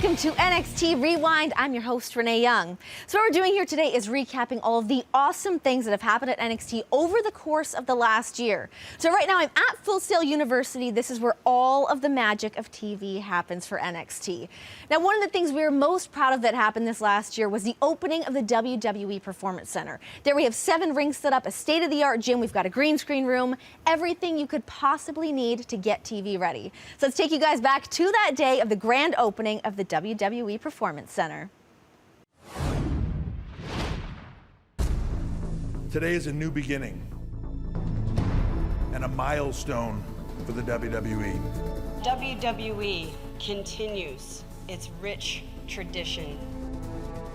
Welcome to NXT Rewind. I'm your host, Renee Young. So what we're doing here today is recapping all of the awesome things that have happened at NXT over the course of the last year. So right now I'm at Full Sail University. This is where all of the magic of TV happens for NXT. Now, one of the things we were most proud of that happened this last year was the opening of the WWE Performance Center. There we have 7 rings set up, a state-of-the-art gym. We've got a green screen room, everything you could possibly need to get TV ready. So let's take you guys back to that day of the grand opening of the WWE Performance Center. Today is a new beginning and a milestone for the WWE. WWE continues its rich tradition.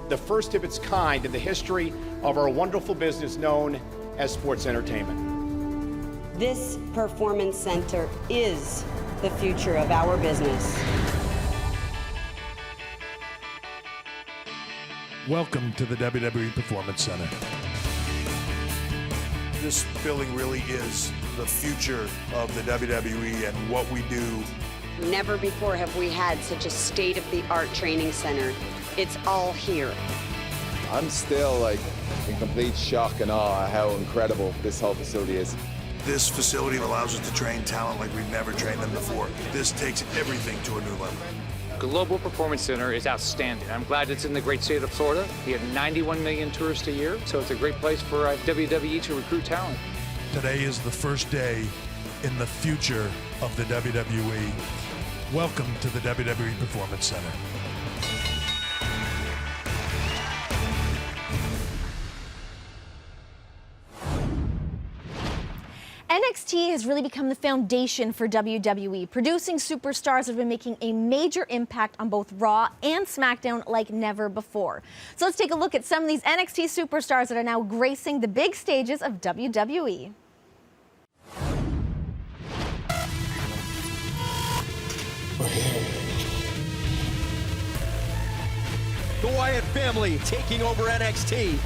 The first of its kind in the history of our wonderful business known as sports entertainment. This performance center is the future of our business. Welcome to the WWE Performance Center. This building really is the future of the WWE and what we do. Never before have we had such a state-of-the-art training center. It's all here. I'm still in complete shock and awe at how incredible this whole facility is. This facility allows us to train talent like we've never trained them before. This takes everything to a new level. Global Performance Center is outstanding. I'm glad it's in the great state of Florida. We have 91 million tourists a year, so it's a great place for WWE to recruit talent. Today is the first day in the future of the WWE. Welcome to the WWE Performance Center. NXT has really become the foundation for WWE, producing superstars that have been making a major impact on both Raw and SmackDown like never before. So let's take a look at some of these NXT superstars that are now gracing the big stages of WWE. The Wyatt family taking over NXT.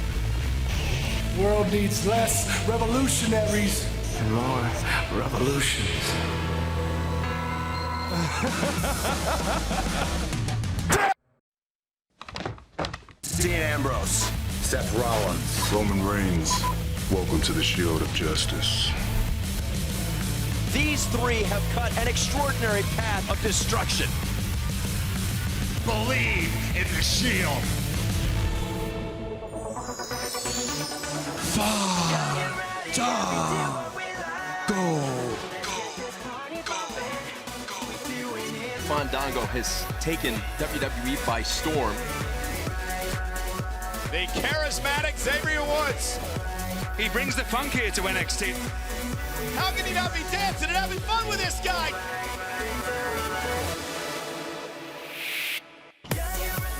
World needs less revolutionaries and more revolutions. Dean Ambrose, Seth Rollins, Roman Reigns. Welcome to the Shield of Justice. These 3 have cut an extraordinary path of destruction. believe in the Shield. 5, 4, go. Fandango has taken WWE by storm. The charismatic Xavier Woods. He brings the funk here to NXT. How can he not be dancing and having fun with this guy?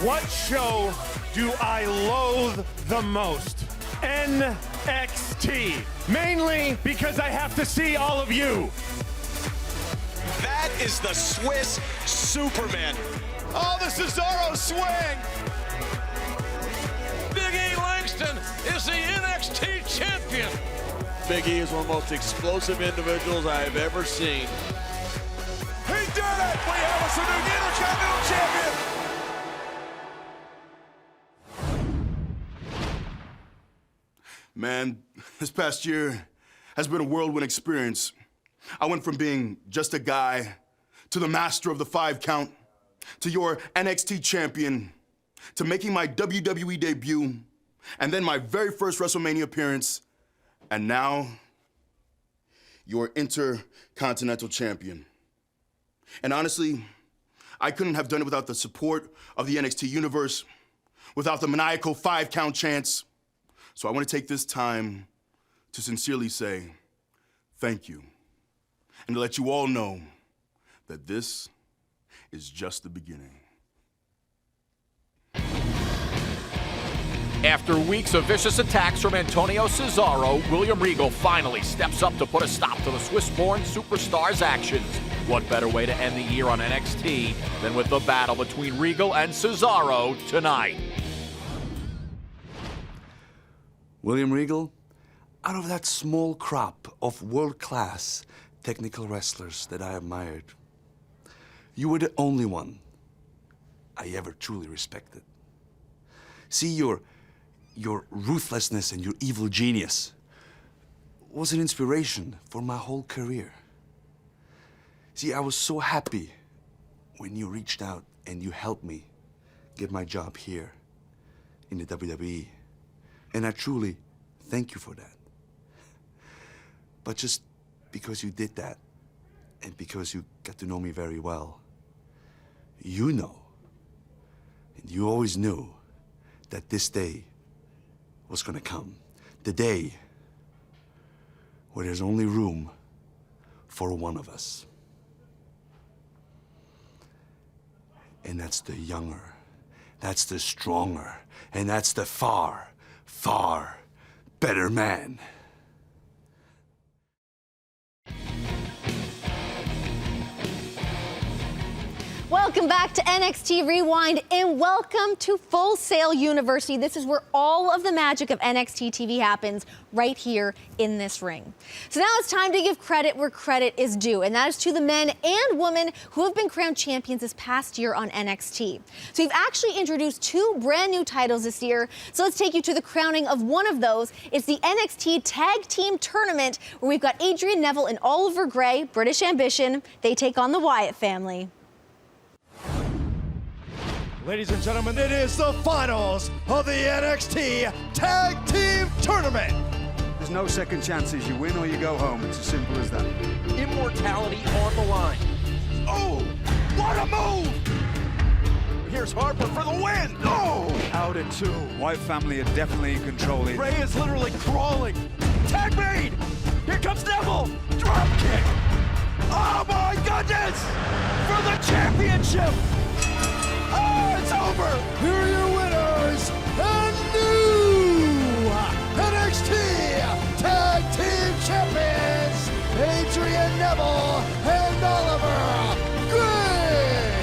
What show do I loathe the most? NXT. Mainly because I have to see all of you. That is the Swiss Superman. Oh, the Cesaro swing. Big E Langston is the NXT champion. Big E is one of the most explosive individuals I have ever seen. He did it! We have us a new Intercontinental champion! Man, this past year has been a whirlwind experience. I went from being just a guy to the master of the 5 count, to your NXT champion, to making my WWE debut, and then my very first WrestleMania appearance, and now your Intercontinental champion. And honestly, I couldn't have done it without the support of the NXT universe, without the maniacal 5 count chants. So I want to take this time to sincerely say thank you, and to let you all know that this is just the beginning. After weeks of vicious attacks from Antonio Cesaro, William Regal finally steps up to put a stop to the Swiss-born superstar's actions. What better way to end the year on NXT than with the battle between Regal and Cesaro tonight? William Regal, out of that small crop of world-class technical wrestlers that I admired, you were the only one I ever truly respected. See, your ruthlessness and your evil genius was an inspiration for my whole career. See, I was so happy when you reached out and you helped me get my job here in the WWE. And I truly thank you for that. But just because you did that, and because you got to know me very well, you know, and you always knew that this day was gonna come. The day where there's only room for one of us. And that's the younger, that's the stronger, and that's the far, far better man. Welcome back to NXT Rewind and welcome to Full Sail University. This is where all of the magic of NXT TV happens, right here in this ring. So now it's time to give credit where credit is due, and that is to the men and women who have been crowned champions this past year on NXT. So we've actually introduced 2 brand new titles this year, so let's take you to the crowning of one of those. It's the NXT Tag Team Tournament, where we've got Adrian Neville and Oliver Grey, British Ambition. They take on the Wyatt family. Ladies and gentlemen, it is the finals of the NXT Tag Team Tournament. There's no second chances. You win or you go home. It's as simple as that. Immortality on the line. Oh, what a move! Here's Harper for the win. Oh, out at 2. Wyatt family are definitely in control here. Ray is literally crawling. Tag made! Here comes Neville! Drop kick! Oh my goodness! For the championship! Oh, it's over! Here are your winners, and new NXT Tag Team Champions, Adrian Neville and Oliver Grey!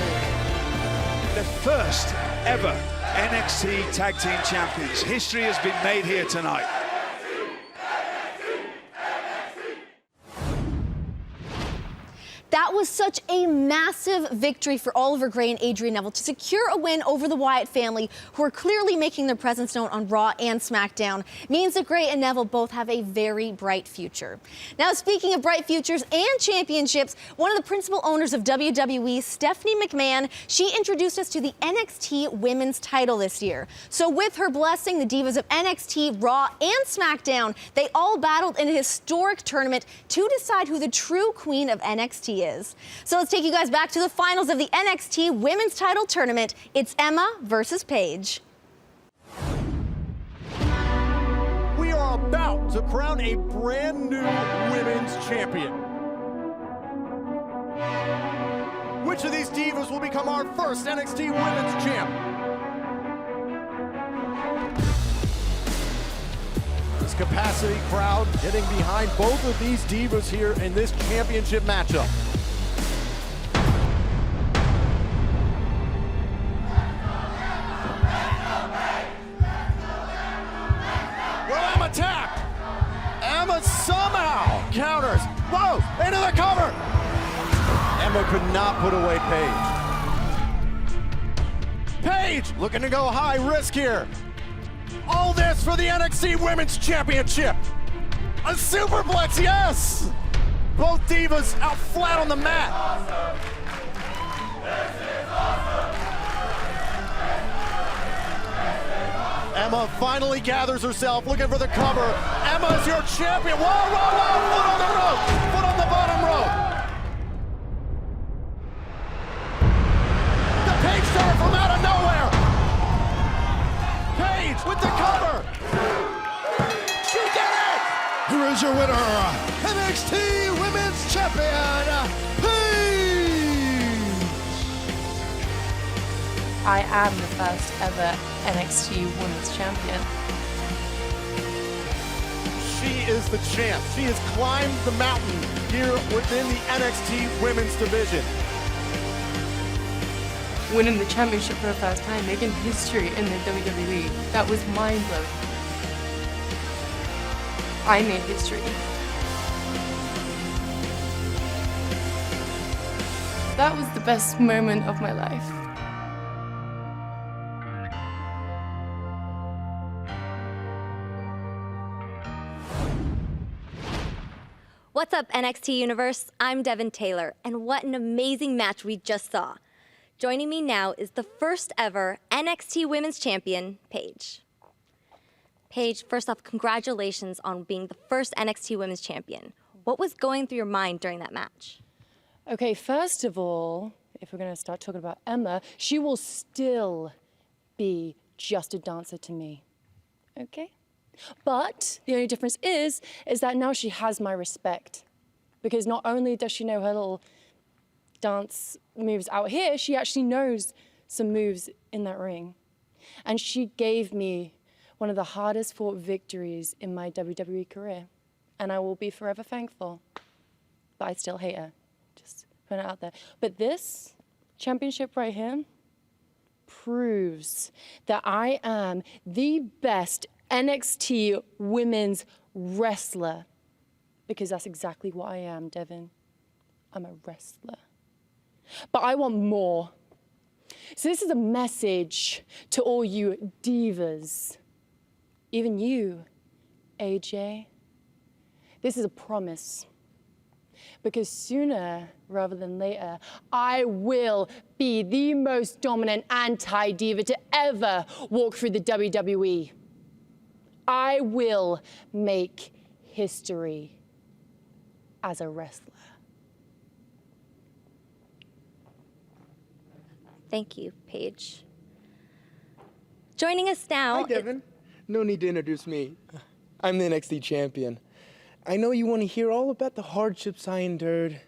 The first ever NXT Tag Team Champions. History has been made here tonight. That was such a massive victory for Oliver Grey and Adrian Neville to secure a win over the Wyatt family, who are clearly making their presence known on Raw and SmackDown. Means that Grey and Neville both have a very bright future. Now, speaking of bright futures and championships, one of the principal owners of WWE, Stephanie McMahon, she introduced us to the NXT Women's title this year. So with her blessing, the divas of NXT, Raw, and SmackDown, they all battled in a historic tournament to decide who the true queen of NXT is. So let's take you guys back to the finals of the NXT Women's Title Tournament. It's Emma versus Paige. We are about to crown a brand new women's champion. Which of these divas will become our first NXT Women's champ? This capacity crowd getting behind both of these divas here in this championship matchup. Well, Emma attacked. Emma somehow counters. Whoa, into the cover. Emma could not put away Paige. Paige looking to go high risk here. All this for the NXT Women's Championship. A superplex, yes! Both divas out flat on the mat. Awesome. This is awesome. Emma finally gathers herself, looking for the cover. Emma is your champion. Whoa, whoa, whoa! Foot on the rope. Foot on the bottom rope. The Paige star from out of nowhere. Paige with the cover. She did it! Here is your winner, NXT Women's Champion, Paige! I am the first ever NXT Women's Champion. She is the champ. She has climbed the mountain here within the NXT Women's division. Winning the championship for the first time, making history in the WWE, that was mind-blowing. I made history. That was the best moment of my life. What's up, NXT Universe? I'm Devin Taylor, and what an amazing match we just saw. Joining me now is the first ever NXT Women's Champion, Paige. Paige, first off, congratulations on being the first NXT Women's Champion. What was going through your mind during that match? Okay, first of all, if we're going to start talking about Emma, she will still be just a dancer to me, okay? But the only difference is that now she has my respect. Because not only does she know her little dance moves out here, she actually knows some moves in that ring. And she gave me one of the hardest fought victories in my WWE career. And I will be forever thankful. But I still hate her. Just putting it out there. But this championship right here proves that I am the best NXT women's wrestler, because that's exactly what I am, Devin. I'm a wrestler. But I want more. So this is a message to all you divas, even you, AJ. This is a promise, because sooner rather than later, I will be the most dominant anti-diva to ever walk through the WWE. I will make history as a wrestler. Thank you, Paige. Joining us now. Hi, Devin. No need to introduce me. I'm the NXT champion. I know you want to hear all about the hardships I endured,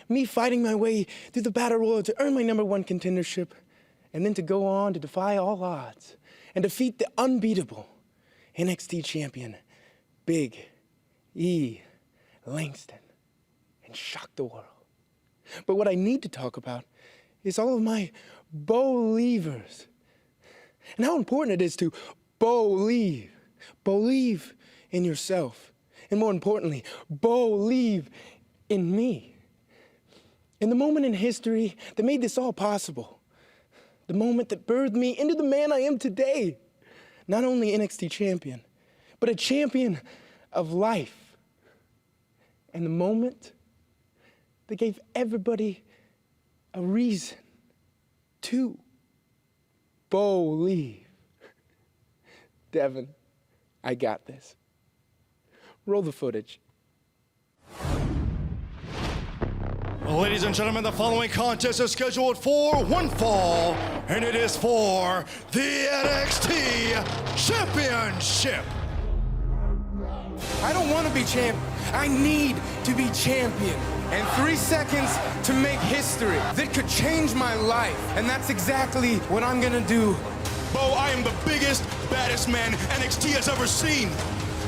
me fighting my way through the battle royal to earn my #1 contendership, and then to go on to defy all odds and defeat the unbeatable NXT champion, Big E. Langston, and shock the world. But what I need to talk about is all of my believers, and how important it is to believe. Believe in yourself, and more importantly, believe in me. In the moment in history that made this all possible, the moment that birthed me into the man I am today. Not only NXT champion, but a champion of life. And the moment that gave everybody a reason to believe. Devin, I got this. Roll the footage. Ladies and gentlemen, the following contest is scheduled for one fall, and it is for the NXT Championship. I don't want to be champion. I need to be champion. And 3 seconds to make history that could change my life. And that's exactly what I'm gonna do. Bo, I am the biggest, baddest man NXT has ever seen.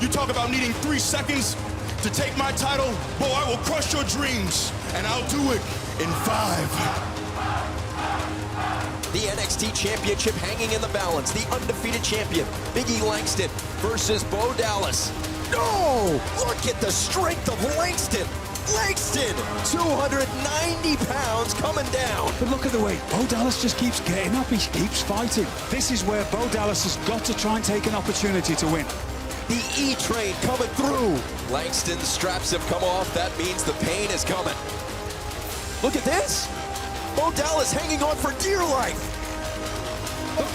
You talk about needing 3 seconds to take my title? Bo, I will crush your dreams, and I'll do it in 5. The NXT Championship hanging in the balance. The undefeated champion, Big E Langston, versus Bo Dallas. No! Look at the strength of Langston. Langston, 290 pounds coming down. But look at the way Bo Dallas just keeps getting up. He keeps fighting. This is where Bo Dallas has got to try and take an opportunity to win. The E-Train coming through. Langston's straps have come off. That means the pain is coming. Look at this. Bo Dallas hanging on for dear life. Look,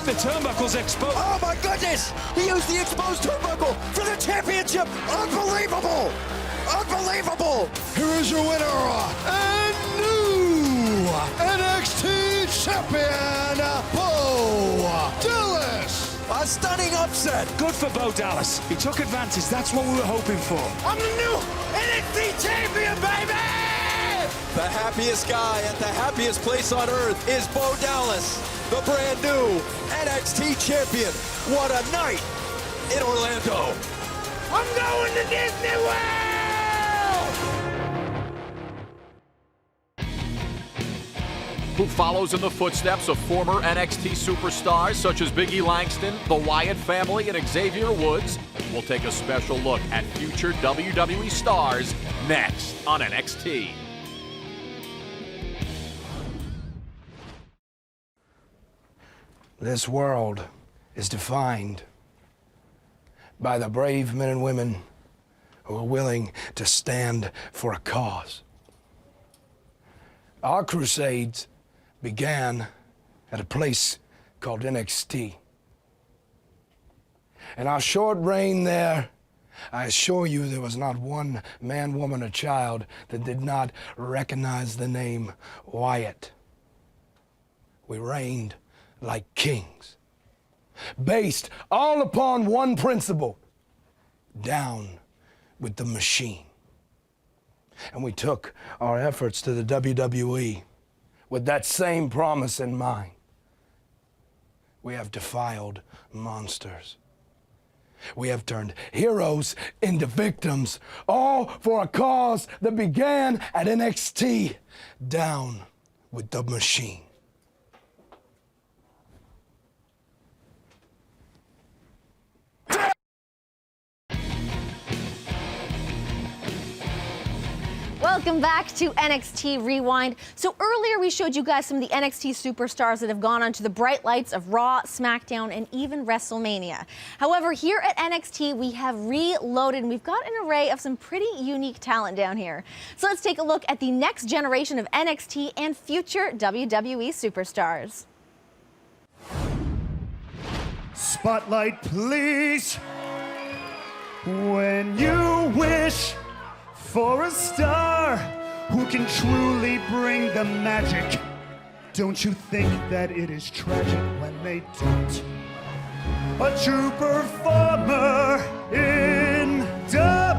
the turnbuckle's exposed. Oh, my goodness. He used the exposed turnbuckle for the championship. Unbelievable. Unbelievable. Here is your winner and new NXT Champion, Bo Dallas. A stunning upset. Good for Bo Dallas. He took advantage. That's what we were hoping for. I'm the new NXT champion, baby! The happiest guy at the happiest place on earth is Bo Dallas, the brand new NXT champion. What a night in Orlando. I'm going to Disney World! Who follows in the footsteps of former NXT superstars such as Big E Langston, the Wyatt family, and Xavier Woods. We'll take a special look at future WWE stars next on NXT. This world is defined by the brave men and women who are willing to stand for a cause. Our crusades began at a place called NXT. In our short reign there, I assure you there was not one man, woman, or child that did not recognize the name Wyatt. We reigned like kings, based all upon one principle: down with the machine. And we took our efforts to the WWE with that same promise in mind. We have defiled monsters. We have turned heroes into victims, all for a cause that began at NXT, down with the machine. Welcome back to NXT Rewind. So earlier we showed you guys some of the NXT superstars that have gone onto the bright lights of Raw, SmackDown, and even WrestleMania. However, here at NXT we have reloaded and we've got an array of some pretty unique talent down here. So let's take a look at the next generation of NXT and future WWE superstars. Spotlight, please. When you wish for a star who can truly bring the magic, don't you think that it is tragic when they don't? A true performer in WWE.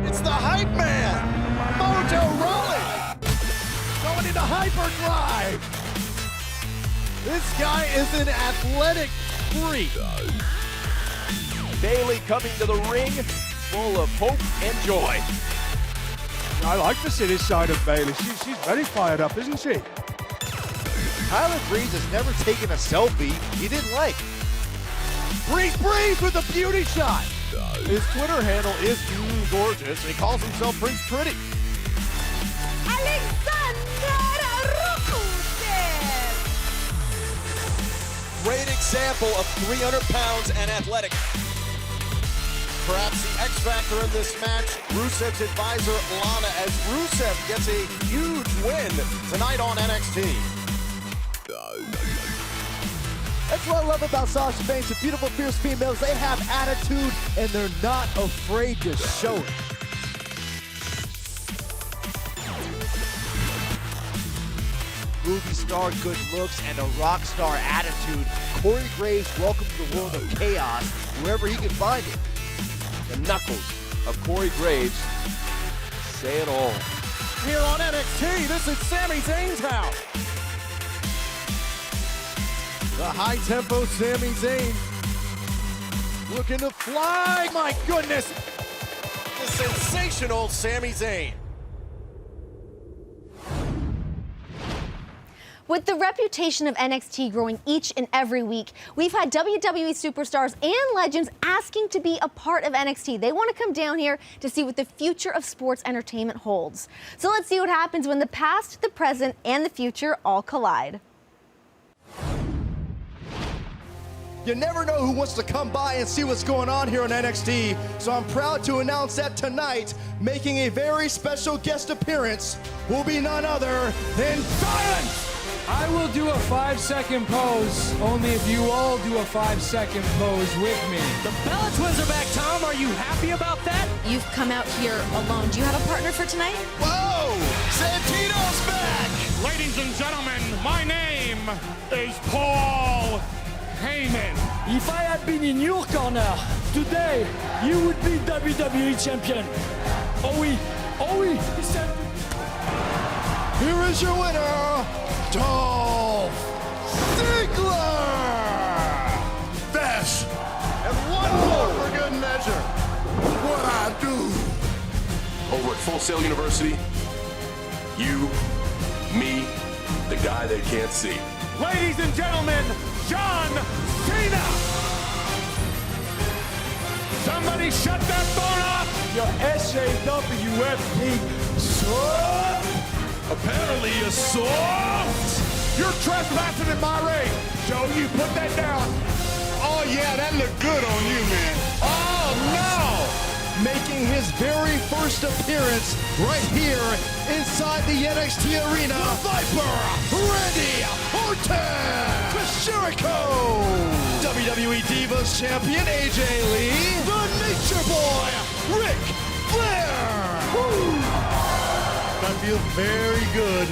It's the hype man, Mojo Rawley, going into hyperdrive. This guy is an athletic freak. Bayley coming to the ring, full of hope and joy. I like to see this side of Bayley. She's very fired up, isn't she? Tyler Breeze has never taken a selfie he didn't like. Breeze with a beauty shot. His Twitter handle is gorgeous, and he calls himself Prince Pretty. Great example of 300 pounds and athletic. Perhaps the X factor in this match, Rusev's advisor Lana, as Rusev gets a huge win tonight on NXT. That's what I love about Sasha Banks. The beautiful, fierce females, they have attitude and they're not afraid to show it. Movie star good looks and a rock star attitude. Corey Graves welcomes the world of chaos wherever he can find it. The knuckles of Corey Graves say it all. Here on NXT, this is Sami Zayn's house. The high-tempo Sami Zayn looking to fly. My goodness. The sensational Sami Zayn. With the reputation of NXT growing each and every week, we've had WWE superstars and legends asking to be a part of NXT. They want to come down here to see what the future of sports entertainment holds. So let's see what happens when the past, the present, and the future all collide. You never know who wants to come by and see what's going on here on NXT, so I'm proud to announce that tonight, making a very special guest appearance, will be none other than Silence! I will do a 5-second pose, only if you all do a 5-second pose with me. The Bella Twins are back, Tom. Are you happy about that? You've come out here alone. Do you have a partner for tonight? Whoa! Santino's back! Ladies and gentlemen, my name is Paul Heyman. If I had been in your corner, today, you would be WWE champion. Oh oui, oh oui, he said. Here is your winner, Dolph Ziggler! Dash. And one more for good measure. What I do. Over at Full Sail University, you, me, the guy they can't see. Ladies and gentlemen, John Cena. Somebody shut that phone off! Your SAWFP soft. Apparently you're soft! You're trespassing in my ring! Joe, you put that down! Oh yeah, that looked good on you, man. Oh no! Making his very first appearance right here inside the NXT arena, the Viper, Randy Orton! Chris Jericho! WWE Divas Champion AJ Lee, the Nature Boy, Ric Flair! Woo! I feel very good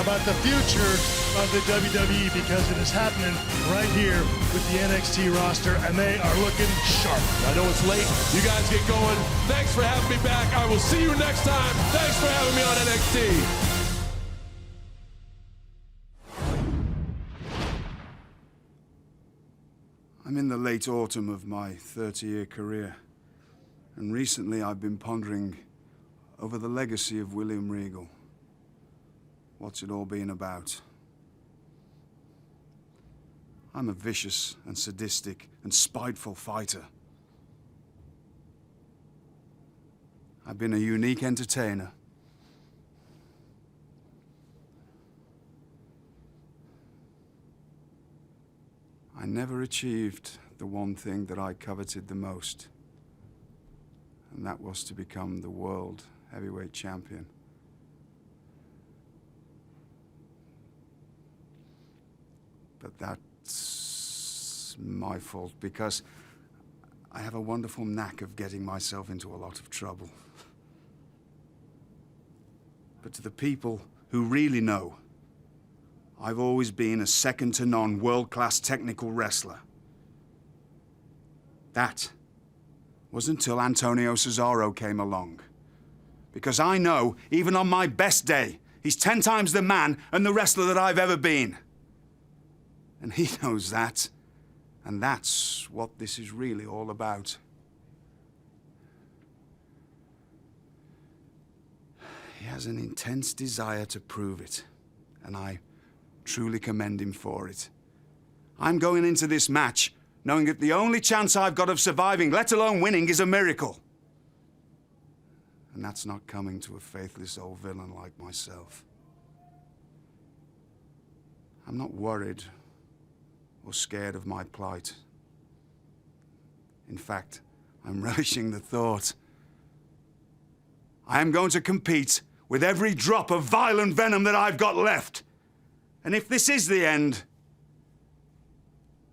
about the future of the WWE because it is happening right here with the NXT roster, and they are looking sharp. I know it's late. You guys get going. Thanks for having me back. I will see you next time. Thanks for having me on NXT. I'm in the late autumn of my 30-year career, and recently I've been pondering over the legacy of William Regal. What's it all been about? I'm a vicious and sadistic and spiteful fighter. I've been a unique entertainer. I never achieved the one thing that I coveted the most, and that was to become the world heavyweight champion. But that's my fault, because I have a wonderful knack of getting myself into a lot of trouble. But to the people who really know, I've always been a second-to-none world-class technical wrestler. That was until Antonio Cesaro came along. Because I know, even on my best day, he's 10 times the man and the wrestler that I've ever been. And he knows that. And that's what this is really all about. He has an intense desire to prove it, and I truly commend him for it. I'm going into this match knowing that the only chance I've got of surviving, let alone winning, is a miracle. And that's not coming to a faithless old villain like myself. I'm not worried or scared of my plight. In fact, I'm relishing the thought. I am going to compete with every drop of violent venom that I've got left. And if this is the end,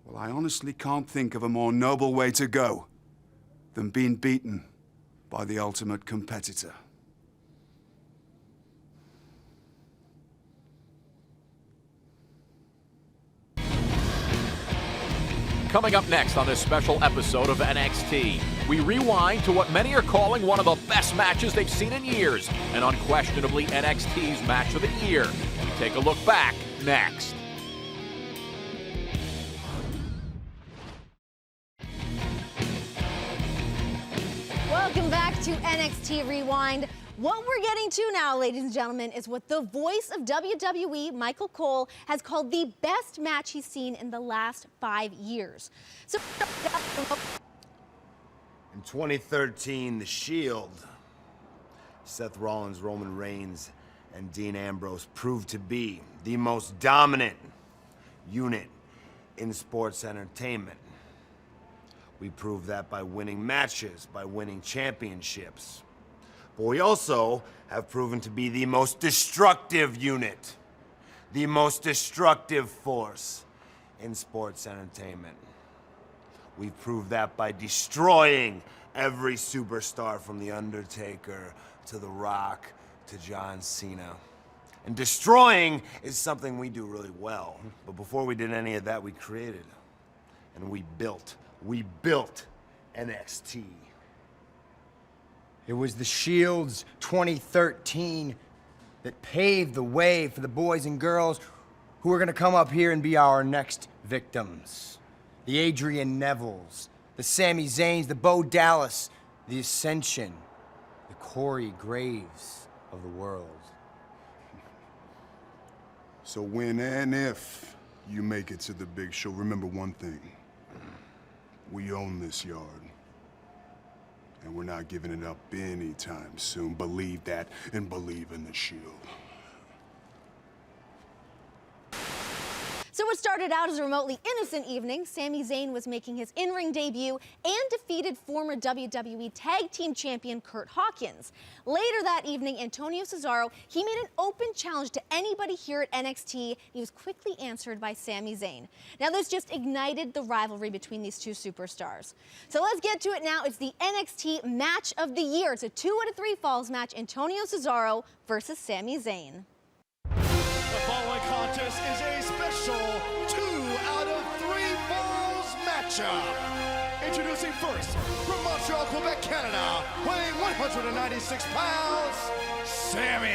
well, I honestly can't think of a more noble way to go than being beaten by the ultimate competitor. Coming up next on this special episode of NXT, we rewind to what many are calling one of the best matches they've seen in years, and unquestionably NXT's match of the year. We take a look back next. Welcome back to NXT Rewind. What we're getting to now, ladies and gentlemen, is what the voice of WWE, Michael Cole, has called the best match he's seen in the last 5 years. So, in 2013, The Shield, Seth Rollins, Roman Reigns, and Dean Ambrose proved to be the most dominant unit in sports entertainment. We proved that by winning matches, by winning championships. But we also have proven to be the most destructive unit, the most destructive force in sports entertainment. We've proved that by destroying every superstar from The Undertaker to The Rock to John Cena. And destroying is something we do really well. But before we did any of that, we created and we built NXT. It was the Shield's 2013 that paved the way for the boys and girls who are gonna come up here and be our next victims. The Adrian Nevilles, the Sami Zayns, the Bo Dallas, the Ascension, the Corey Graves of the world. So when and if you make it to the big show, remember one thing. We own this yard. And we're not giving it up anytime soon. Believe that and believe in the Shield. So what started out as a remotely innocent evening, Sami Zayn was making his in-ring debut and defeated former WWE Tag Team Champion Curt Hawkins. Later that evening, Antonio Cesaro, he made an open challenge to anybody here at NXT. He was quickly answered by Sami Zayn. Now this just ignited the rivalry between these two superstars. So let's get to it now. It's the NXT Match of the Year. It's a 2 out of 3 falls match, Antonio Cesaro versus Sami Zayn. The following contest is a special 2 out of 3 falls matchup. Introducing first, from Montreal, Quebec, Canada, weighing 196 pounds, Sami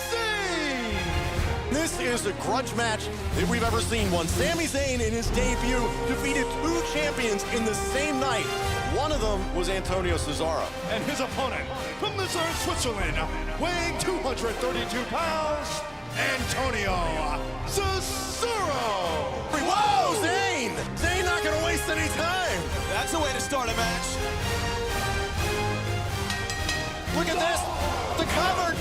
Zayn. This is the grudge match that we've ever seen. One, Sami Zayn in his debut defeated 2 champions in the same night. One of them was Antonio Cesaro. And his opponent, from Lucerne, Switzerland, weighing 232 pounds, Antonio Cesaro! Whoa, Zayn! Zayn not gonna waste any time! That's the way to start a match. Look at this! The cover!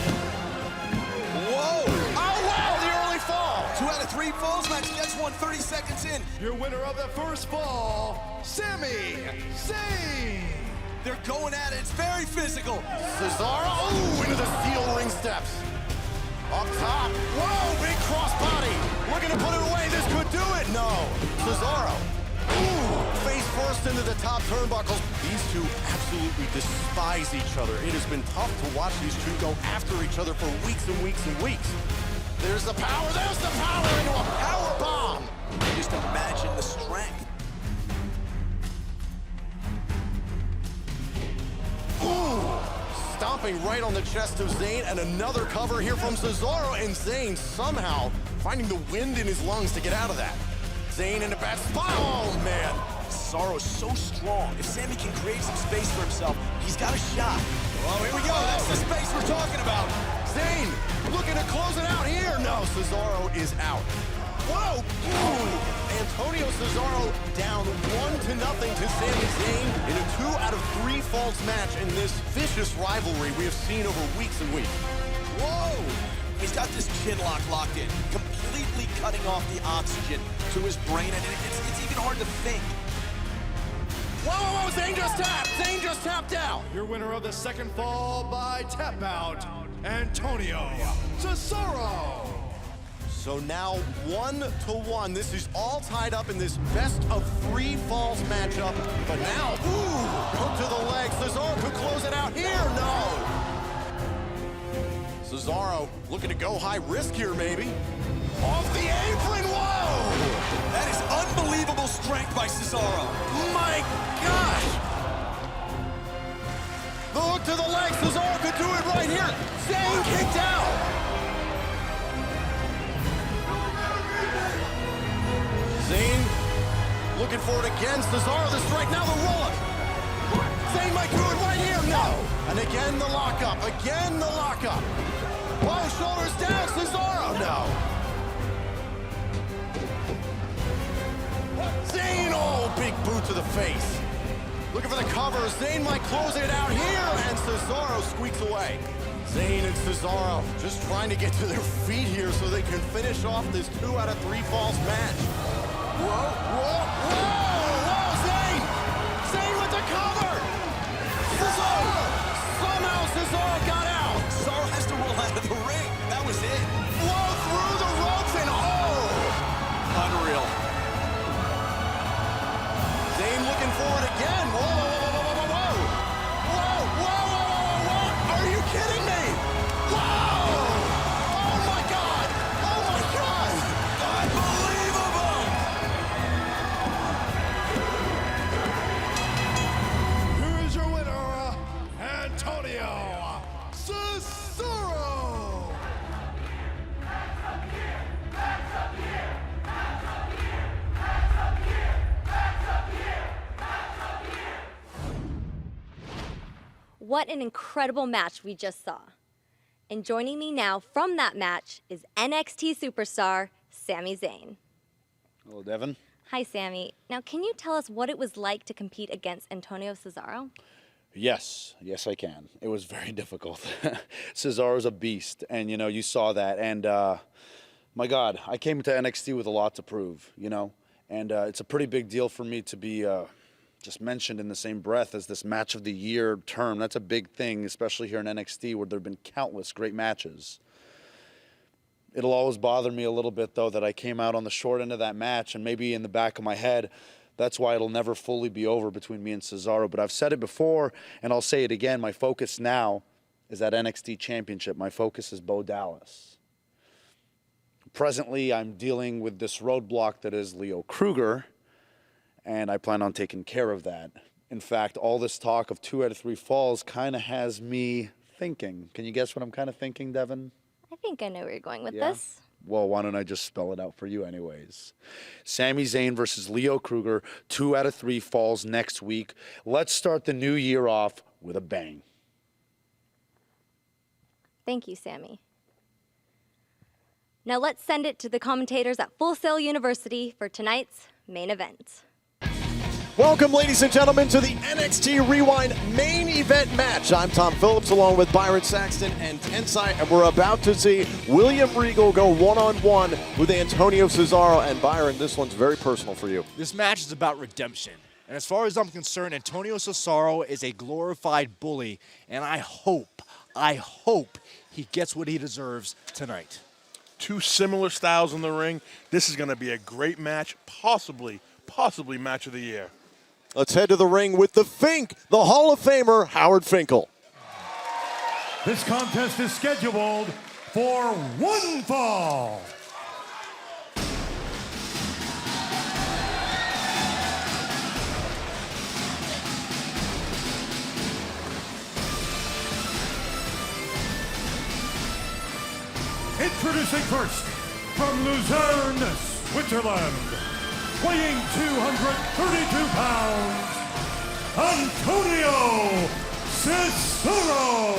Whoa! Oh, wow, the early fall! 2 out of 3 falls match gets one 30 seconds in. Your winner of the first fall, Sami Zayn! They're going at it. It's very physical. Cesaro, ooh, into the steel ring steps. Up top, whoa, big crossbody. Looking to put it away, this could do it. No, Cesaro, ooh, face first into the top turnbuckles. These two absolutely despise each other. It has been tough to watch these two go after each other for weeks and weeks and weeks. There's the power into a power bomb. Just imagine the strength. Ooh. Stomping right on the chest of Zayn, and another cover here from Cesaro, and Zayn somehow finding the wind in his lungs to get out of that. Zayn in a bad spot. Oh, man. Cesaro's so strong. If Sami can create some space for himself, he's got a shot. Well, here we go. That's the space we're talking about. Zayn looking to close it out here. No, Cesaro is out. Whoa! Ooh. Antonio Cesaro down 1-0 to Sami Zayn in a 2 out of 3 falls match in this vicious rivalry we have seen over weeks and weeks. Whoa! He's got this chin lock locked in, completely cutting off the oxygen to his brain, and it's even hard to think. Whoa, Zayn just tapped! Zayn just tapped out! Your winner of the second fall by tap out, Antonio Cesaro. So now 1-1. This is all tied up in this best of 3 falls matchup. But now, ooh, hook to the leg. Cesaro could close it out here. No. Cesaro looking to go high risk here, maybe. Off the apron. Whoa! That is unbelievable strength by Cesaro. My gosh! The hook to the leg. Cesaro could do it right here. Zayn kicked out. Zayn looking for it again. Cesaro the strike, now the roll-up. Zayn might do it right here. No. And again the lockup. Again the lockup. Whoa, shoulders down. Cesaro. No. Zayn, oh, big boot to the face. Looking for the cover. Zayn might close it out here. And Cesaro squeaks away. Zayn and Cesaro just trying to get to their feet here so they can finish off this 2 out of 3 falls match. Whoa, whoa, whoa, Zayn! Zayn with the cover! Cesaro! Somehow Cesaro got out! Cesaro has to roll out of the ring. That was it. Whoa, through the ropes and oh! Unreal. Zayn looking for it again. Whoa, whoa, whoa, whoa, whoa, whoa! Whoa, whoa, whoa, whoa, whoa! Are you kidding me? Whoa! Oh my God! Oh my God! Unbelievable! Here is your winner, Antonio Cesaro. What an incredible match we just saw. And joining me now from that match is NXT superstar Sami Zayn. Hello, Devin. Hi, Sami. Now, can you tell us what it was like to compete against Antonio Cesaro? Yes, I can. It was very difficult. Cesaro's a beast, and you saw that. And my God, I came to NXT with a lot to prove, and it's a pretty big deal for me to be just mentioned in the same breath as this match of the year term. That's a big thing, especially here in NXT, where there have been countless great matches. It'll always bother me a little bit, though, that I came out on the short end of that match, and maybe in the back of my head, that's why it'll never fully be over between me and Cesaro. But I've said it before, and I'll say it again. My focus now is that NXT Championship. My focus is Bo Dallas. Presently, I'm dealing with this roadblock that is Leo Kruger, and I plan on taking care of that. In fact, all this talk of 2 out of 3 falls kind of has me thinking. Can you guess what I'm kind of thinking, Devin? I think I know where you're going with this. Well, why don't I just spell it out for you anyways? Sami Zayn versus Leo Kruger, 2 out of 3 falls next week. Let's start the new year off with a bang. Thank you, Sammy. Now let's send it to the commentators at Full Sail University for tonight's main event. Welcome, ladies and gentlemen, to the NXT Rewind main event match. I'm Tom Phillips, along with Byron Saxton and Tensai, and we're about to see William Regal go one-on-one with Antonio Cesaro. And Byron, this one's very personal for you. This match is about redemption. And as far as I'm concerned, Antonio Cesaro is a glorified bully, and I hope he gets what he deserves tonight. Two similar styles in the ring. This is going to be a great match, possibly match of the year. Let's head to the ring with the Fink, the Hall of Famer, Howard Finkel. This contest is scheduled for 1 fall. Introducing first, from Lucerne, Switzerland, weighing 232 pounds, Antonio Cesaro.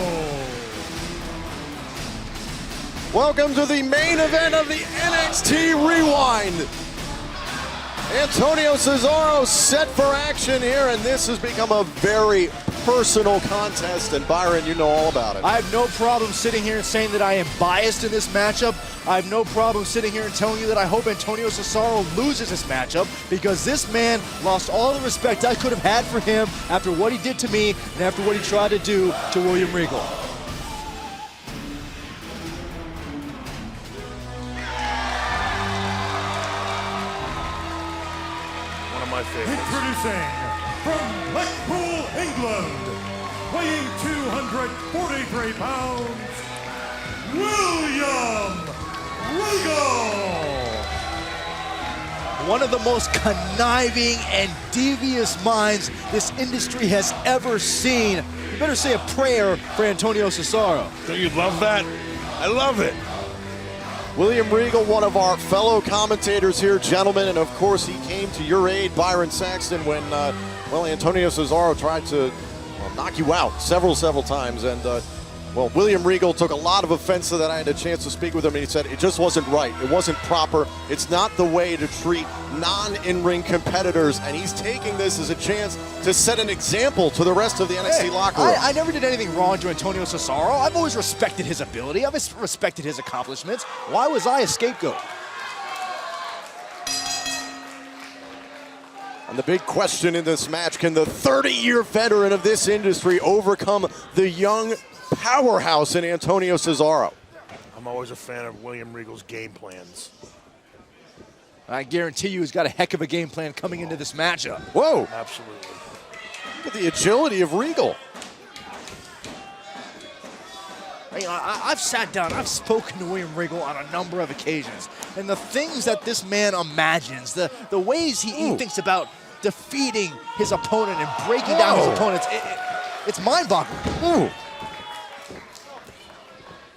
Welcome to the main event of the NXT Rewind. Antonio Cesaro set for action here, and this has become a very personal contest, and Byron, you know all about it. I have no problem sitting here and saying that I am biased in this matchup. I have no problem sitting here and telling you that I hope Antonio Cesaro loses this matchup, because this man lost all the respect I could have had for him after what he did to me and after what he tried to do to William Regal. One of my favorites. Introducing from Blackpool, England, weighing 243 pounds, William Regal. One of the most conniving and devious minds this industry has ever seen. You better say a prayer for Antonio Cesaro. Don't you love that? I love it. William Regal, one of our fellow commentators here, gentlemen, and of course he came to your aid, Byron Saxton, when, Antonio Cesaro tried to knock you out several times, and, William Regal took a lot of offense to that. I had a chance to speak with him, and he said it just wasn't right. It wasn't proper. It's not the way to treat non-in-ring competitors, and he's taking this as a chance to set an example to the rest of the NXT locker room. I never did anything wrong to Antonio Cesaro. I've always respected his ability. I've respected his accomplishments. Why was I a scapegoat? And the big question in this match, can the 30-year veteran of this industry overcome the young powerhouse in Antonio Cesaro? I'm always a fan of William Regal's game plans. I guarantee you he's got a heck of a game plan coming into this matchup. Whoa. Absolutely. Look at the agility of Regal. I've sat down, I've spoken to William Regal on a number of occasions, and the things that this man imagines, the ways he thinks about defeating his opponent and breaking down his opponents, it's mind-boggling.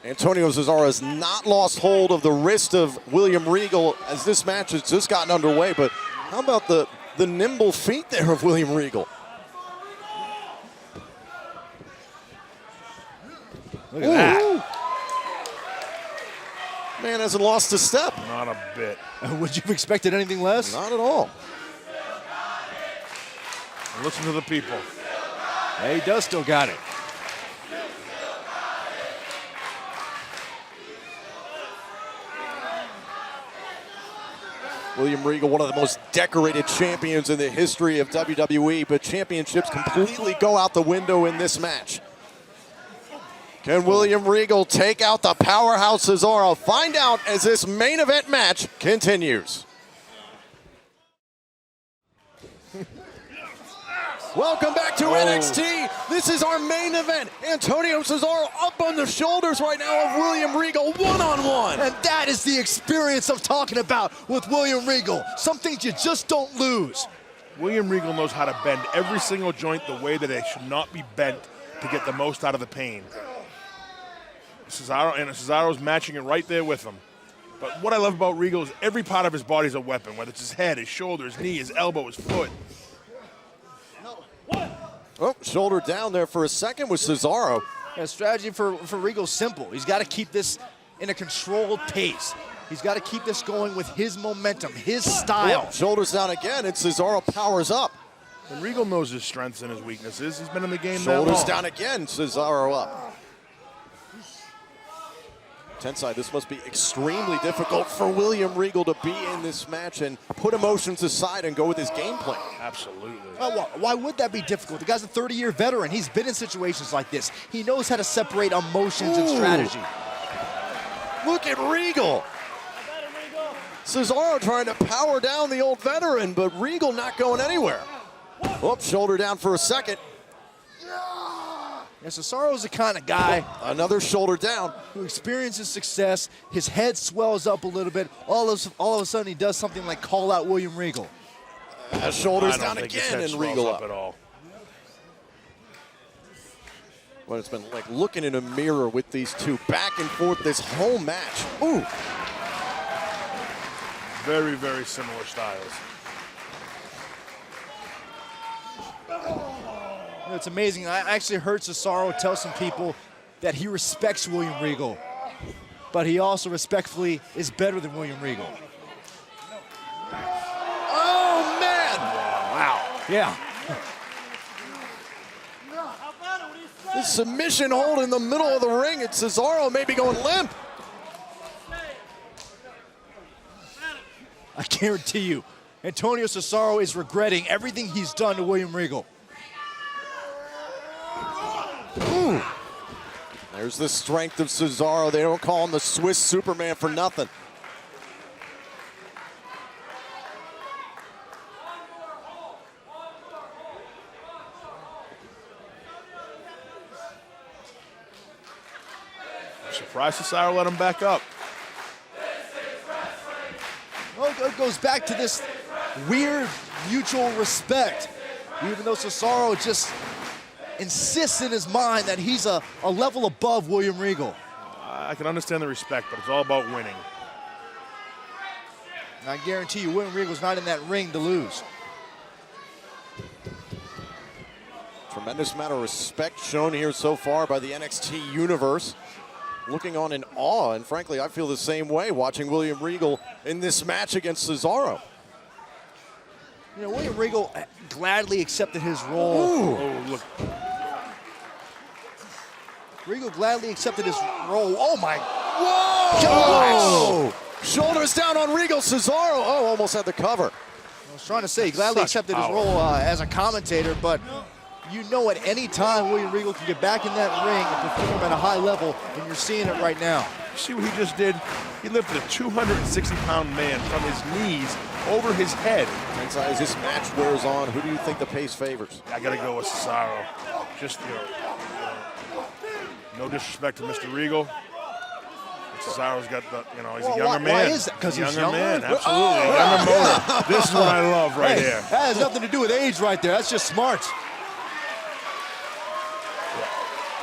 Antonio Cesaro has not lost hold of the wrist of William Regal as this match has just gotten underway, but how about the nimble feet there of William Regal? Look at that. Man hasn't lost a step. Not a bit. Would you have expected anything less? Not at all. Listen to the people. Yeah, he does still got it. William Regal, one of the most decorated champions in the history of WWE, but championships completely go out the window in this match. Can William Regal take out the powerhouse Cesaro? Find out as this main event match continues. Welcome back to NXT. This is our main event. Antonio Cesaro up on the shoulders right now of William Regal, one-on-one. And that is the experience I'm talking about with William Regal. Some things you just don't lose. William Regal knows how to bend every single joint the way that it should not be bent to get the most out of the pain. Cesaro's matching it right there with him. But what I love about Regal is every part of his body is a weapon, whether it's his head, his shoulder, his knee, his elbow, his foot. Oh, shoulder down there for a second with Cesaro. The strategy for Regal's simple. He's got to keep this in a controlled pace. He's got to keep this going with his momentum, his style. Oh, shoulders down again, and Cesaro powers up. And Regal knows his strengths and his weaknesses. He's been in the game that Shoulders long. down again, Cesaro up. Tensai, this must be extremely difficult for William Regal to be in this match and put emotions aside and go with his game plan. Absolutely. Why would that be difficult? The guy's a 30-year veteran. He's been in situations like this. He knows how to separate emotions and strategy. Look at Regal. Cesaro trying to power down the old veteran, but Regal not going anywhere. Whoop, shoulder down for a second. And Cesaro's the kind of guy, another shoulder down, who experiences success. His head swells up a little bit. All of a sudden, he does something like call out William Regal. Shoulders down again, and Regal up. At all. Well, it's been like looking in a mirror with these two back and forth this whole match. Ooh. Very, very similar styles. It's amazing. I actually heard Cesaro tell some people that he respects William Regal, but he also respectfully is better than William Regal. Oh, man! Wow. Yeah. The submission hold in the middle of the ring, and Cesaro may be going limp. I guarantee you, Antonio Cesaro is regretting everything he's done to William Regal. Ooh. There's the strength of Cesaro. They don't call him the Swiss Superman for nothing. I'm surprised Cesaro let him back up. Well, it goes back to this weird mutual respect. Even though Cesaro just insists in his mind that he's a level above William Regal. I can understand the respect, but it's all about winning. And I guarantee you, William Regal's not in that ring to lose. Tremendous amount of respect shown here so far by the NXT universe. Looking on in awe, and frankly, I feel the same way watching William Regal in this match against Cesaro. You know, William Regal gladly accepted his role. Ooh. Oh, look. Regal gladly accepted his role. Oh my! Whoa! Shoulders down on Regal. Cesaro, oh, almost had the cover. I was trying to say, he gladly accepted his role as a commentator, but you know at any time William Regal can get back in that ring and perform at a high level, and you're seeing it right now. See what he just did? He lifted a 260-pound man from his knees over his head. As this match wears on, who do you think the pace favors? I got to go with Cesaro. Just, no disrespect to Mr. Regal. Cesaro's got the, he's a younger man. Why is that? Because he's younger? Man, absolutely. Younger motor. This is what I love right here. That has nothing to do with age right there. That's just smart.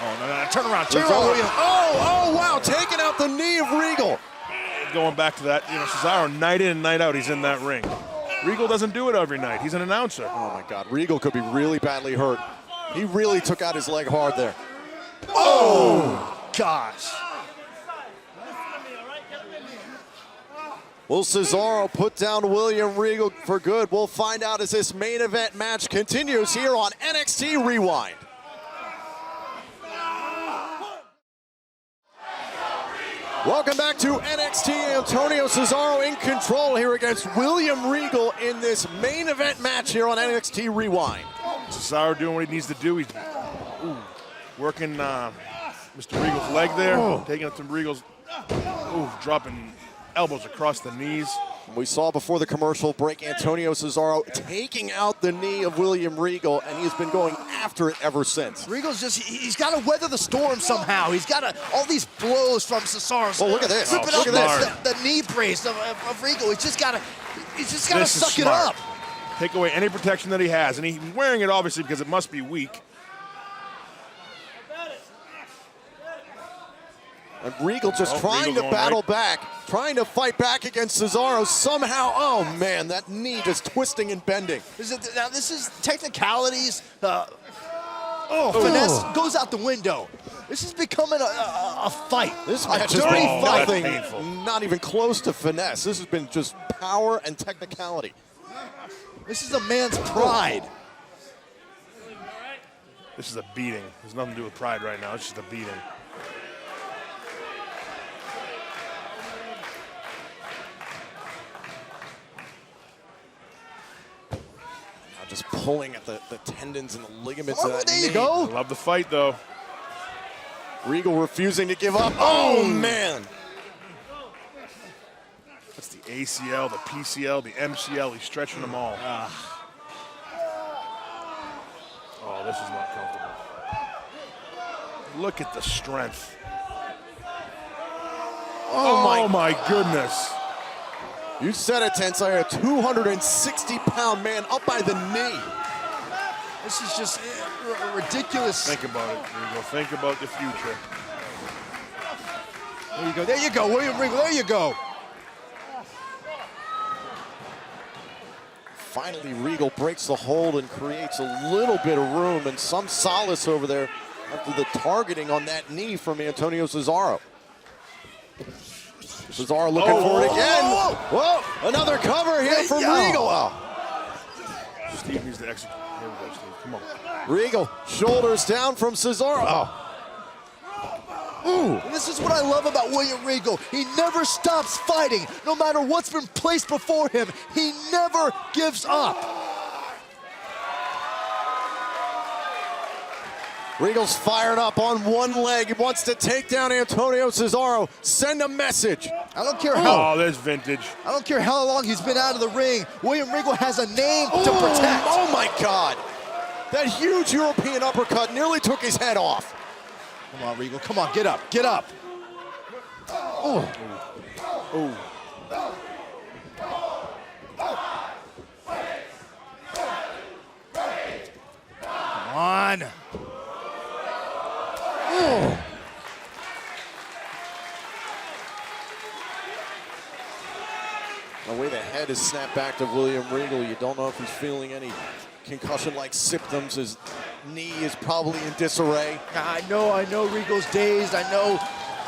Oh, no, turn around. Oh, wow, taking out the knee of Regal. Going back to that, Cesaro, night in and night out, he's in that ring. Regal doesn't do it every night. He's an announcer. Oh, my God. Regal could be really badly hurt. He really took out his leg hard there. Oh, gosh. Will Cesaro put down William Regal for good? We'll find out as this main event match continues here on NXT Rewind. Welcome back to NXT. Antonio Cesaro in control here against William Regal in this main event match here on NXT Rewind. Cesaro doing what he needs to do. He's working Mr. Regal's leg there, taking it to Regal's, dropping elbows across the knees. We saw before the commercial break Antonio Cesaro taking out the knee of William Regal, and he's been going after it ever since. Regal's he's got to weather the storm somehow. He's got to, all these blows from Cesaro. Oh, look at this. Ripping up the knee brace of Regal. He's just got to suck it up. Take away any protection that he has, and he's wearing it obviously because it must be weak. And Regal just trying to battle back, trying to fight back against Cesaro somehow. Oh man, that knee just twisting and bending. Now this is technicalities. Finesse goes out the window. This is becoming a fight. This match has been nothing, not even close to finesse. This has been just power and technicality. This is a man's pride. This is a beating. There's nothing to do with pride right now. It's just a beating. Just pulling at the tendons and the ligaments of that knee. There you go. I love the fight, though. Regal refusing to give up. Oh, man. That's the ACL, the PCL, the MCL. He's stretching them all. Oh, this is not comfortable. Look at the strength. Oh my goodness. You said it, Tensai, a 260-pound man up by the knee. This is just ridiculous. Think about it, Regal. Think about the future. There you go. There you go, William Regal. There you go. Finally, Regal breaks the hold and creates a little bit of room and some solace over there after the targeting on that knee from Antonio Cesaro. Cesaro looking for it again. Whoa, another cover here from Regal. Steve needs to execute. Here we go, Steve. Come on. Regal, shoulders down from Cesaro. Ooh. This is what I love about William Regal. He never stops fighting. No matter what's been placed before him, he never gives up. Regal's fired up on one leg. He wants to take down Antonio Cesaro. Send a message. I don't care how. Oh, there's vintage. I don't care how long he's been out of the ring. William Regal has a name to protect. Oh my God. That huge European uppercut nearly took his head off. Come on, Regal. Come on, get up. Get up. Oh. Oh. Come on. The way the head is snapped back to William Regal, you don't know if he's feeling any concussion-like symptoms. His knee is probably in disarray. I know Regal's dazed. I know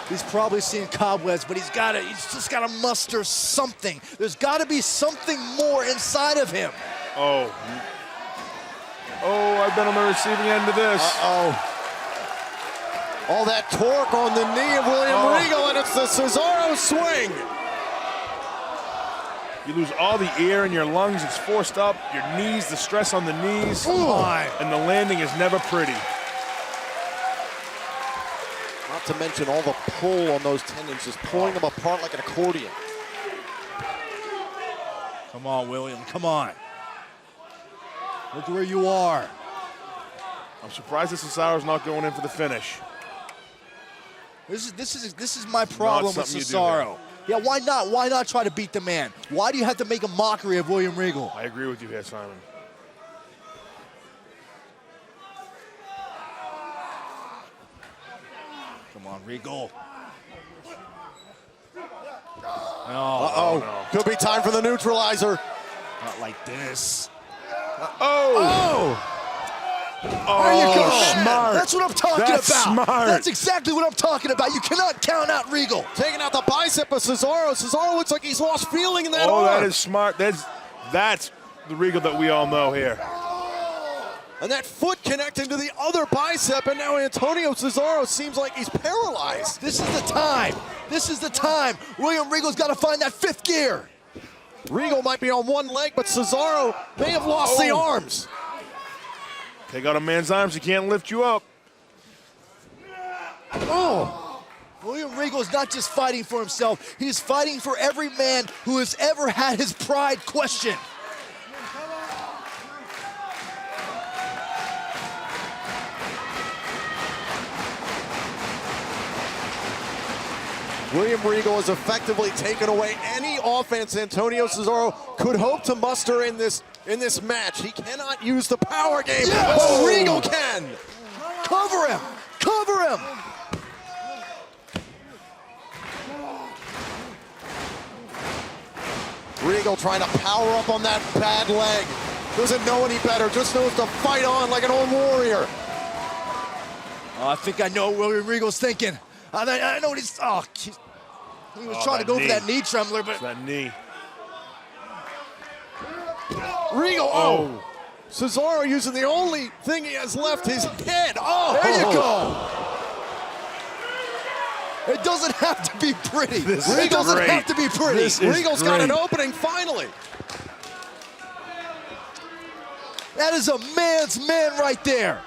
he's probably seeing cobwebs, but he's just got to muster something. There's got to be something more inside of him. Oh, I've been on the receiving end of this. All that torque on the knee of William Regal, and it's the Cesaro swing. You lose all the air in your lungs. It's forced up. Your knees, the stress on the knees. And the landing is never pretty. Not to mention all the pull on those tendons, just pulling them apart like an accordion. Come on, William. Come on. Look where you are. I'm surprised that Cesaro's not going in for the finish. This is my problem with Cesaro. Yeah, why not? Why not try to beat the man? Why do you have to make a mockery of William Regal? I agree with you here, Simon. Come on, Regal. No. Could be time for the neutralizer. Not like this. There you go. Smart. That's what I'm talking That's about. Smart. That's exactly what I'm talking about. You cannot count out Regal. Taking out the bicep of Cesaro. Cesaro looks like he's lost feeling in that arm. That is smart. That's the Regal that we all know here. And that foot connecting to the other bicep, and now Antonio Cesaro seems like he's paralyzed. This is the time. This is the time. William Regal's got to find that fifth gear. Regal might be on one leg, but Cesaro may have lost the arms. Take out a man's arms, he can't lift you up. Oh! William Regal is not just fighting for himself, he's fighting for every man who has ever had his pride questioned. William Regal has effectively taken away any offense Antonio Cesaro could hope to muster in this match. He cannot use the power game, but Regal can. Cover him! Cover him! Regal trying to power up on that bad leg. Doesn't know any better, just knows to fight on like an old warrior. Oh, I think I know what William Regal's thinking. I know what he's. Oh, he was trying to go for that knee trembler, but. That knee. Regal, oh. Cesaro using the only thing he has left, his head. Oh, there you go. It doesn't have to be pretty. It doesn't have to be pretty. Regal's got an opening finally. That is a man's man right there.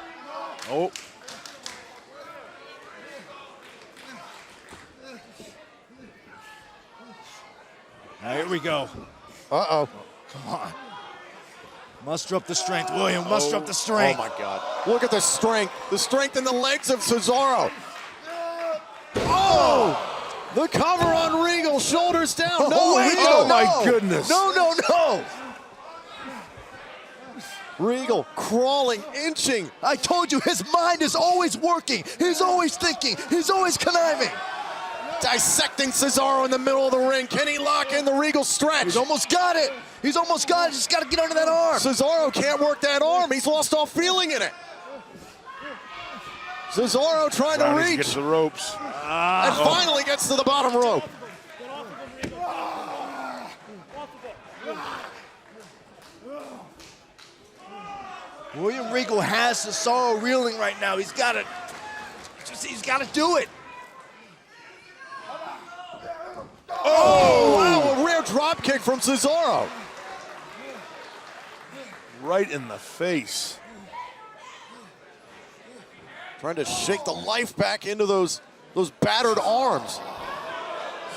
Oh. Now, here we go. Uh-oh. Come on. Muster up the strength, William. Muster up the strength. Oh, my God. Look at the strength. The strength in the legs of Cesaro. Oh! The cover on Regal. Shoulders down. No, wait, Regal. Oh, my goodness. No. Regal crawling, inching. I told you, his mind is always working. He's always thinking. He's always conniving. Dissecting Cesaro in the middle of the ring. Can he lock in the Regal stretch? He's almost got it. He's almost got it. Just got to get under that arm. Cesaro can't work that arm. He's lost all feeling in it. Cesaro trying to reach. Get to the ropes. And finally gets to the bottom rope. William Regal has Cesaro reeling right now. He's got to do it. Oh, wow, a rear drop kick from Cesaro. Right in the face. Trying to shake the life back into those battered arms.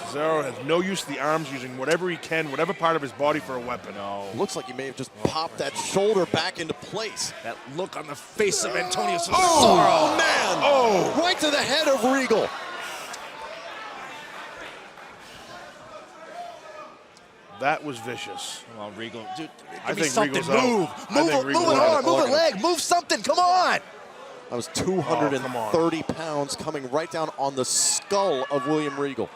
Cesaro has no use of the arms, using whatever he can, whatever part of his body for a weapon. Looks like he may have just popped that shoulder back into place. That look on the face of Antonio Cesaro. Oh, man. Right to the head of Regal. That was vicious. Come on, Regal. Dude, I give me think something. Regal's Move. out. Move an arm. Move a leg. Move something. Come on. That was 230 pounds coming right down on the skull of William Regal.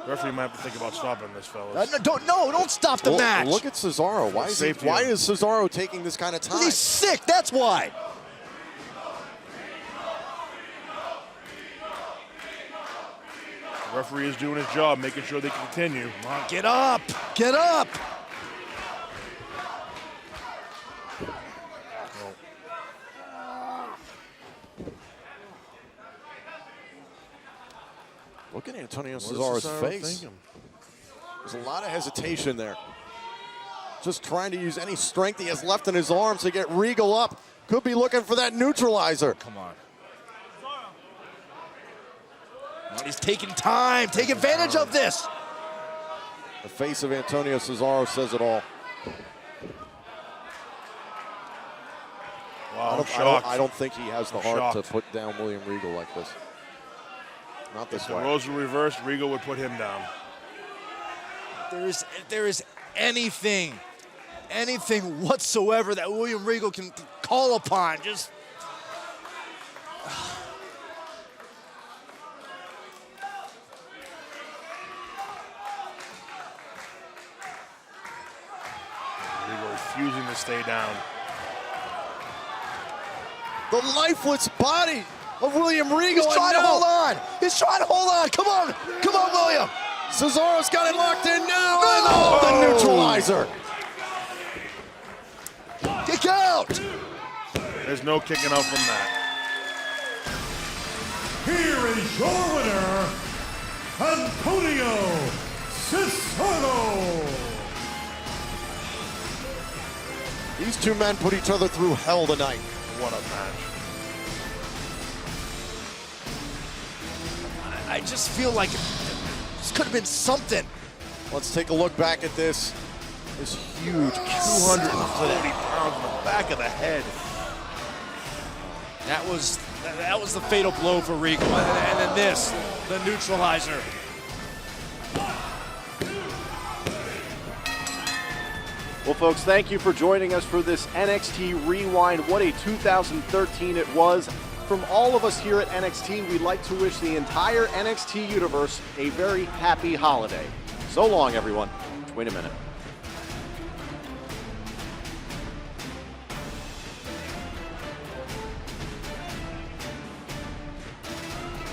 Referee might have to think about stopping this, fellas. Don't stop the match. Look at Cesaro. Why is Cesaro taking this kind of time? He's sick. That's why. The referee is doing his job, making sure they can continue. Come on, get up. Get up. Look at Antonio Cesaro's face. Thinking? There's a lot of hesitation there. Just trying to use any strength he has left in his arms to get Regal up. Could be looking for that neutralizer. Come on. He's taking time. Take advantage of this. The face of Antonio Cesaro says it all. Wow, I don't think he has the heart to put down William Regal like this. Not this way. If the roles were reversed, Regal would put him down. If there is anything whatsoever that William Regal can call upon, just... Regal refusing to stay down. The lifeless body of William Regal. He's trying to hold on. He's trying to hold on. Come on. Come on, William. Cesaro's got it locked in now. Oh, the neutralizer. Kick out. There's no kicking out from that. Here is your winner, Antonio Cesaro. These two men put each other through hell tonight. What a match. I just feel like this could have been something. Let's take a look back at this. This huge 240 pounds in the back of the head. That was the fatal blow for Regal. And then this, the neutralizer. Well, folks, thank you for joining us for this NXT Rewind. What a 2013 it was. From all of us here at NXT, we'd like to wish the entire NXT universe a very happy holiday. So long, everyone. Wait a minute.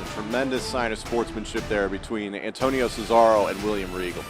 A tremendous sign of sportsmanship there between Antonio Cesaro and William Regal.